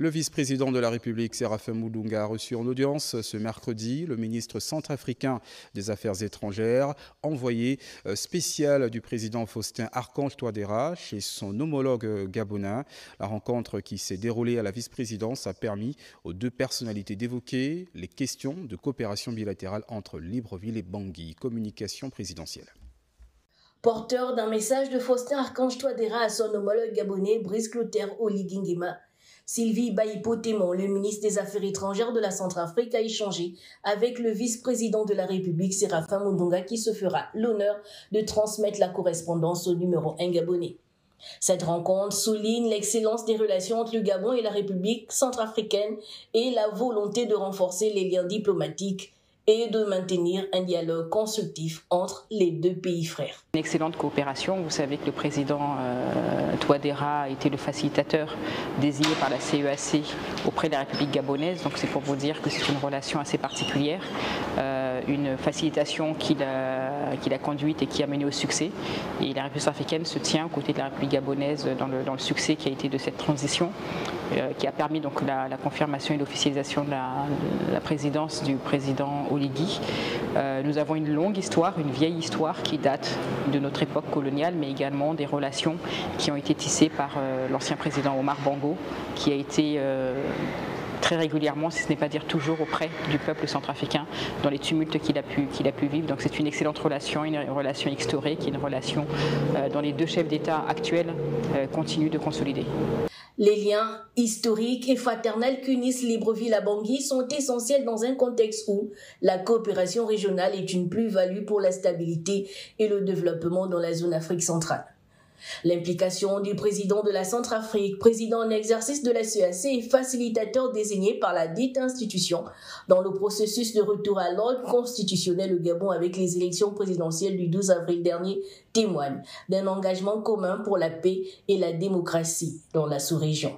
Le vice-président de la République, Séraphin Moudounga, a reçu en audience ce mercredi le ministre centrafricain des Affaires étrangères, envoyé spécial du président Faustin Archange Touadéra chez son homologue gabonais. La rencontre qui s'est déroulée à la vice-présidence a permis aux deux personnalités d'évoquer les questions de coopération bilatérale entre Libreville et Bangui. Communication présidentielle. Porteur d'un message de Faustin Archange Touadéra à son homologue gabonais Brice Clotaire Oligui Nguema, Sylvie Baïpo-Témon, le ministre des Affaires étrangères de la Centrafrique, a échangé avec le vice-président de la République, Séraphin Moudounga, qui se fera l'honneur de transmettre la correspondance au numéro 1 gabonais. Cette rencontre souligne l'excellence des relations entre le Gabon et la République centrafricaine et la volonté de renforcer les liens diplomatiques et de maintenir un dialogue constructif entre les deux pays frères. Une excellente coopération. Vous savez que le président Touadéra a été le facilitateur désigné par la CEAC auprès de la République gabonaise. Donc c'est pour vous dire que c'est une relation assez particulière, une facilitation qu'il a conduite et qui a mené au succès. Et la République centrafricaine se tient aux côtés de la République gabonaise dans le succès qui a été de cette transition, qui a permis donc la confirmation et l'officialisation de la présidence du président Oligui. Nous avons une longue histoire, une vieille histoire qui date de notre époque coloniale, mais également des relations qui ont été tissées par l'ancien président Omar Bongo, qui a été très régulièrement, si ce n'est pas dire toujours, auprès du peuple centrafricain dans les tumultes qu'il a pu vivre. Donc c'est une excellente relation, une relation historique, une relation dont les deux chefs d'État actuels continuent de consolider. Les liens historiques et fraternels qu'unissent Libreville à Bangui sont essentiels dans un contexte où la coopération régionale est une plus-value pour la stabilité et le développement dans la zone Afrique centrale. L'implication du président de la Centrafrique, président en exercice de la CEAC et facilitateur désigné par la dite institution dans le processus de retour à l'ordre constitutionnel au Gabon avec les élections présidentielles du 12 avril dernier témoigne d'un engagement commun pour la paix et la démocratie dans la sous-région.